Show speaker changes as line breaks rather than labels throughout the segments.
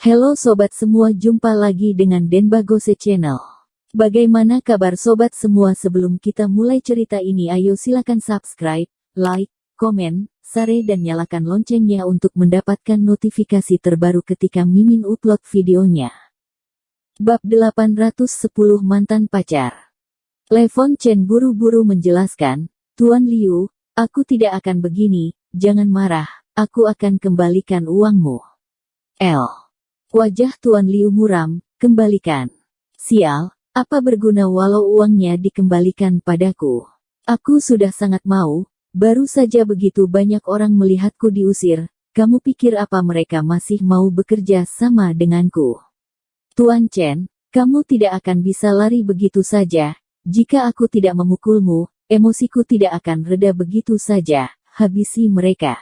Halo sobat semua, jumpa lagi dengan Denbagose Channel. Bagaimana kabar sobat semua? Sebelum kita mulai cerita ini, ayo silakan subscribe, like, komen, share dan nyalakan loncengnya untuk mendapatkan notifikasi terbaru ketika Mimin upload videonya. Bab 810 Mantan Pacar. Levon Chen buru-buru menjelaskan, Tuan Liu, aku tidak akan begini, jangan marah, aku akan kembalikan uangmu. Wajah Tuan Liu muram, kembalikan. Sial, apa berguna walau uangnya dikembalikan padaku? Aku sudah sangat mau, baru saja begitu banyak orang melihatku diusir, kamu pikir apa mereka masih mau bekerja sama denganku? Tuan Chen, kamu tidak akan bisa lari begitu saja, jika aku tidak memukulmu, emosiku tidak akan reda begitu saja, habisi mereka.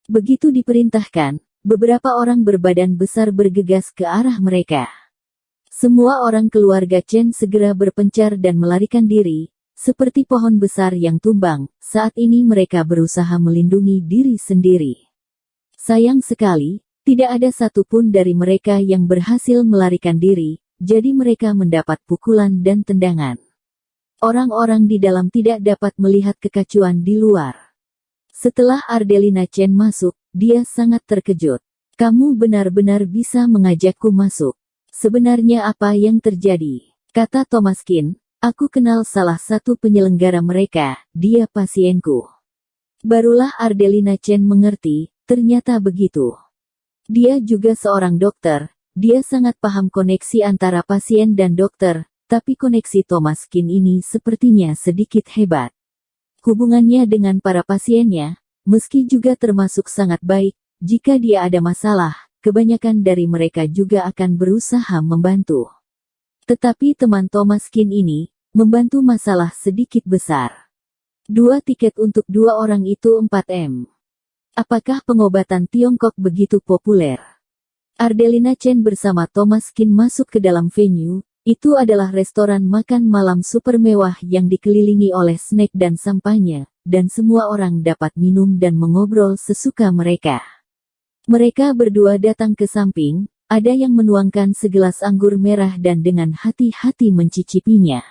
Begitu diperintahkan, beberapa orang berbadan besar bergegas ke arah mereka. Semua orang keluarga Chen segera berpencar dan melarikan diri, seperti pohon besar yang tumbang. Saat ini mereka berusaha melindungi diri sendiri. Sayang sekali, tidak ada satupun dari mereka yang berhasil melarikan diri, jadi mereka mendapat pukulan dan tendangan. Orang-orang di dalam tidak dapat melihat kekacauan di luar. Setelah Ardelina Chen masuk, dia sangat terkejut. Kamu benar-benar bisa mengajakku masuk. Sebenarnya apa yang terjadi? Kata Thomas Qin, aku kenal salah satu penyelenggara mereka, dia pasienku. Barulah Ardelina Chen mengerti, ternyata begitu. Dia juga seorang dokter, dia sangat paham koneksi antara pasien dan dokter, tapi koneksi Thomas Qin ini sepertinya sedikit hebat. Hubungannya dengan para pasiennya, meski juga termasuk sangat baik, jika dia ada masalah, kebanyakan dari mereka juga akan berusaha membantu. Tetapi teman Thomas Qin ini, membantu masalah sedikit besar. 2 tiket untuk 2 orang itu 4 M. Apakah pengobatan Tiongkok begitu populer? Ardelina Chen bersama Thomas Qin masuk ke dalam venue. Itu adalah restoran makan malam super mewah yang dikelilingi oleh snack dan sampahnya, dan semua orang dapat minum dan mengobrol sesuka mereka. Mereka berdua datang ke samping, ada yang menuangkan segelas anggur merah dan dengan hati-hati mencicipinya.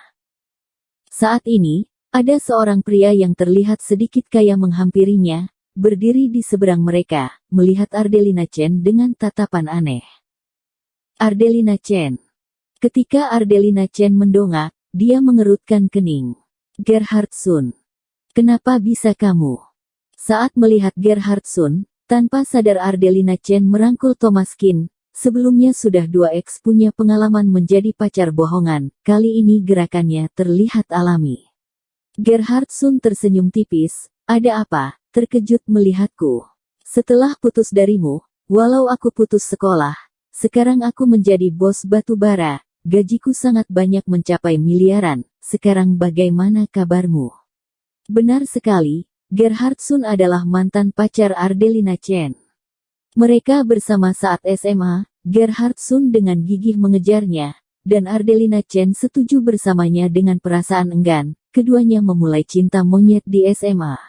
Saat ini, ada seorang pria yang terlihat sedikit kaya menghampirinya, berdiri di seberang mereka, melihat Ardelina Chen dengan tatapan aneh. Ardelina Chen. Ketika Ardelina Chen mendongak, dia mengerutkan kening. Gerhard Sun. Kenapa bisa kamu? Saat melihat Gerhard Sun, tanpa sadar Ardelina Chen merangkul Thomas Qin. Sebelumnya sudah 2x punya pengalaman menjadi pacar bohongan, kali ini gerakannya terlihat alami. Gerhard Sun tersenyum tipis, ada apa? Terkejut melihatku. Setelah putus darimu, walau aku putus sekolah, sekarang aku menjadi bos batu bara. Gajiku sangat banyak mencapai miliaran, sekarang bagaimana kabarmu? Benar sekali, Gerhard Sun adalah mantan pacar Ardelina Chen. Mereka bersama saat SMA, Gerhard Sun dengan gigih mengejarnya, dan Ardelina Chen setuju bersamanya dengan perasaan enggan, keduanya memulai cinta monyet di SMA.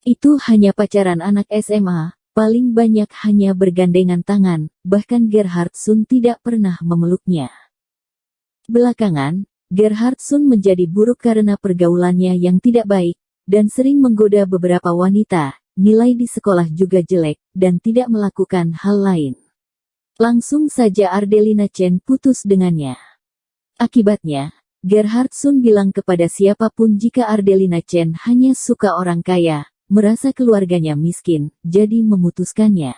Itu hanya pacaran anak SMA, paling banyak hanya bergandengan tangan, bahkan Gerhard Sun tidak pernah memeluknya. Belakangan, Gerhard Sun menjadi buruk karena pergaulannya yang tidak baik, dan sering menggoda beberapa wanita, nilai di sekolah juga jelek, dan tidak melakukan hal lain. Langsung saja Ardelina Chen putus dengannya. Akibatnya, Gerhard Sun bilang kepada siapapun jika Ardelina Chen hanya suka orang kaya, merasa keluarganya miskin, jadi memutuskannya.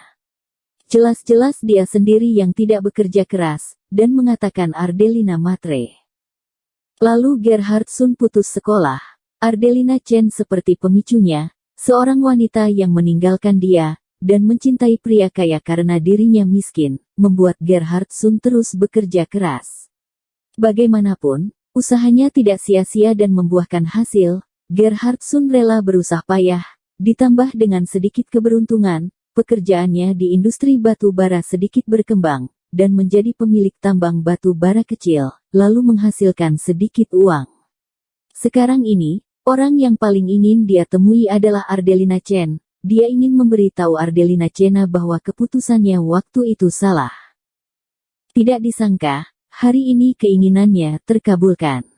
Jelas-jelas dia sendiri yang tidak bekerja keras, dan mengatakan Ardelina matre. Lalu Gerhard Sun putus sekolah. Ardelina Chen seperti pemicunya, seorang wanita yang meninggalkan dia, dan mencintai pria kaya karena dirinya miskin, membuat Gerhard Sun terus bekerja keras. Bagaimanapun, usahanya tidak sia-sia dan membuahkan hasil, Gerhard Sun rela berusaha payah, ditambah dengan sedikit keberuntungan, pekerjaannya di industri batu bara sedikit berkembang, dan menjadi pemilik tambang batu bara kecil, lalu menghasilkan sedikit uang. Sekarang ini, orang yang paling ingin dia temui adalah Ardelina Chen. Dia ingin memberitahu Ardelina Chen bahwa keputusannya waktu itu salah. Tidak disangka, hari ini keinginannya terkabulkan.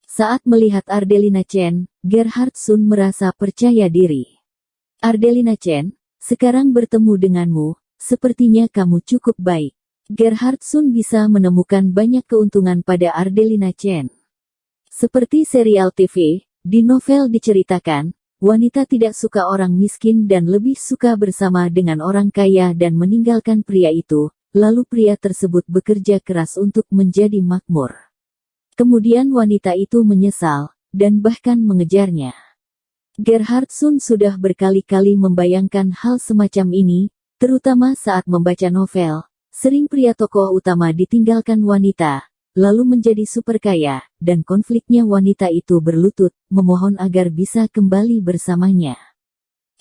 Saat melihat Ardelina Chen, Gerhard Sun merasa percaya diri. Ardelina Chen, sekarang bertemu denganmu, sepertinya kamu cukup baik. Gerhard Sun bisa menemukan banyak keuntungan pada Ardelina Chen. Seperti serial TV, di novel diceritakan, wanita tidak suka orang miskin dan lebih suka bersama dengan orang kaya dan meninggalkan pria itu, lalu pria tersebut bekerja keras untuk menjadi makmur. Kemudian wanita itu menyesal, dan bahkan mengejarnya. Gerhard Sun sudah berkali-kali membayangkan hal semacam ini, terutama saat membaca novel. Sering pria tokoh utama ditinggalkan wanita, lalu menjadi super kaya, dan konfliknya wanita itu berlutut, memohon agar bisa kembali bersamanya.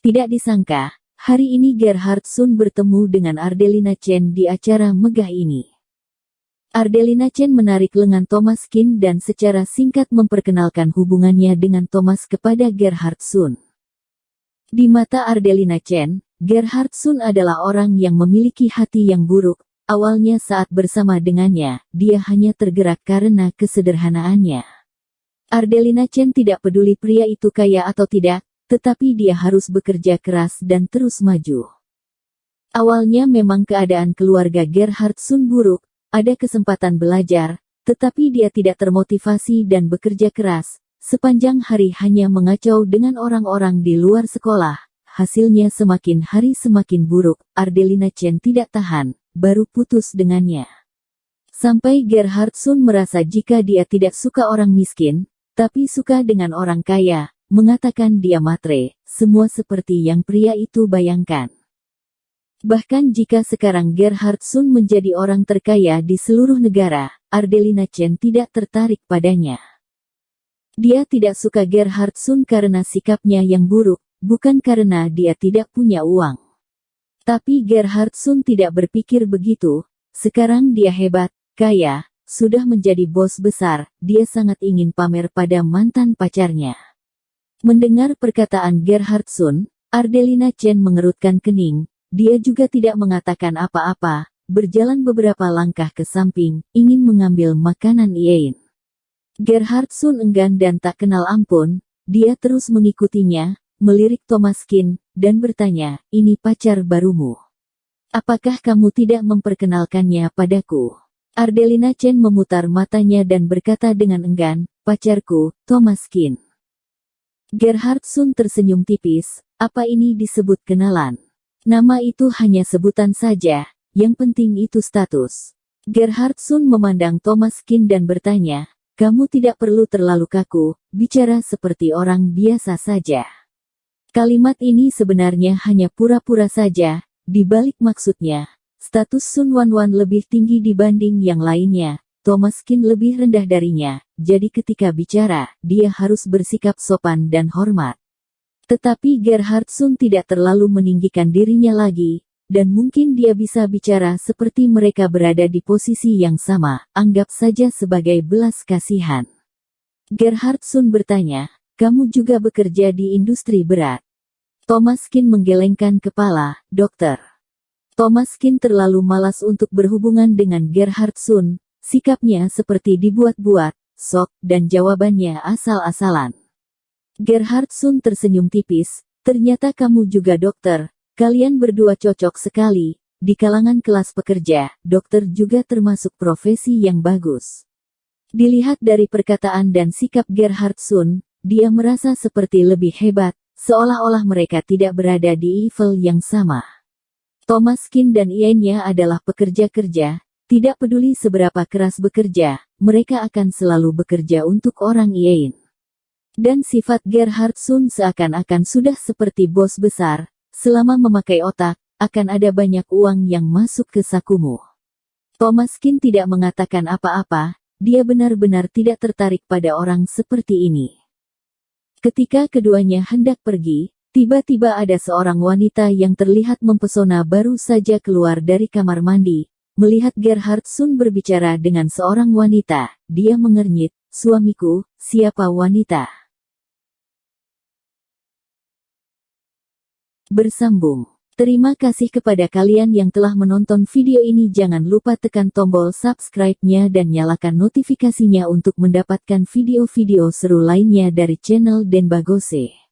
Tidak disangka, hari ini Gerhard Sun bertemu dengan Ardelina Chen di acara megah ini. Ardelina Chen menarik lengan Thomas Qin dan secara singkat memperkenalkan hubungannya dengan Thomas kepada Gerhard Sun. Di mata Ardelina Chen, Gerhard Sun adalah orang yang memiliki hati yang buruk. Awalnya saat bersama dengannya, dia hanya tergerak karena kesederhanaannya. Ardelina Chen tidak peduli pria itu kaya atau tidak, tetapi dia harus bekerja keras dan terus maju. Awalnya memang keadaan keluarga Gerhard Sun buruk, ada kesempatan belajar, tetapi dia tidak termotivasi dan bekerja keras, sepanjang hari hanya mengacau dengan orang-orang di luar sekolah. Hasilnya semakin hari semakin buruk, Ardelina Chen tidak tahan, baru putus dengannya. Sampai Gerhard Sun merasa jika dia tidak suka orang miskin, tapi suka dengan orang kaya, mengatakan dia matre, semua seperti yang pria itu bayangkan. Bahkan jika sekarang Gerhard Sun menjadi orang terkaya di seluruh negara, Ardelina Chen tidak tertarik padanya. Dia tidak suka Gerhard Sun karena sikapnya yang buruk, bukan karena dia tidak punya uang. Tapi Gerhard Sun tidak berpikir begitu, sekarang dia hebat, kaya, sudah menjadi bos besar, dia sangat ingin pamer pada mantan pacarnya. Mendengar perkataan Gerhard Sun, Ardelina Chen mengerutkan kening, dia juga tidak mengatakan apa-apa, berjalan beberapa langkah ke samping, ingin mengambil makanan Ien. Gerhard Sun enggan dan tak kenal ampun, dia terus mengikutinya, melirik Thomas Qin, dan bertanya, ini pacar barumu. Apakah kamu tidak memperkenalkannya padaku? Ardelina Chen memutar matanya dan berkata dengan enggan, pacarku, Thomas Qin. Gerhard Sun tersenyum tipis, apa ini disebut kenalan? Nama itu hanya sebutan saja, yang penting itu status. Gerhard Sun memandang Thomas Qin dan bertanya, kamu tidak perlu terlalu kaku, bicara seperti orang biasa saja. Kalimat ini sebenarnya hanya pura-pura saja, di balik maksudnya, status Sun Wanwan lebih tinggi dibanding yang lainnya, Thomas Qin lebih rendah darinya, jadi ketika bicara, dia harus bersikap sopan dan hormat. Tetapi Gerhard Sun tidak terlalu meninggikan dirinya lagi, dan mungkin dia bisa bicara seperti mereka berada di posisi yang sama, anggap saja sebagai belas kasihan. Gerhard Sun bertanya, kamu juga bekerja di industri berat. Thomas Qin menggelengkan kepala, dokter. Thomas Qin terlalu malas untuk berhubungan dengan Gerhard Sun, sikapnya seperti dibuat-buat, sok, dan jawabannya asal-asalan. Gerhard Sun tersenyum tipis, ternyata kamu juga dokter, kalian berdua cocok sekali, di kalangan kelas pekerja, dokter juga termasuk profesi yang bagus. Dilihat dari perkataan dan sikap Gerhard Sun, dia merasa seperti lebih hebat, seolah-olah mereka tidak berada di level yang sama. Thomas Qin dan Iennya adalah pekerja-kerja, tidak peduli seberapa keras bekerja, mereka akan selalu bekerja untuk orang Ien. Dan sifat Gerhard Sun seakan-akan sudah seperti bos besar, selama memakai otak, akan ada banyak uang yang masuk ke sakumu. Thomas Qin tidak mengatakan apa-apa, dia benar-benar tidak tertarik pada orang seperti ini. Ketika keduanya hendak pergi, tiba-tiba ada seorang wanita yang terlihat mempesona baru saja keluar dari kamar mandi. Melihat Gerhard Sun berbicara dengan seorang wanita, dia mengernyit, suamiku, siapa wanita? Bersambung. Terima kasih kepada kalian yang telah menonton video ini. Jangan lupa tekan tombol subscribe-nya dan nyalakan notifikasinya untuk mendapatkan video-video seru lainnya dari channel Denbagose.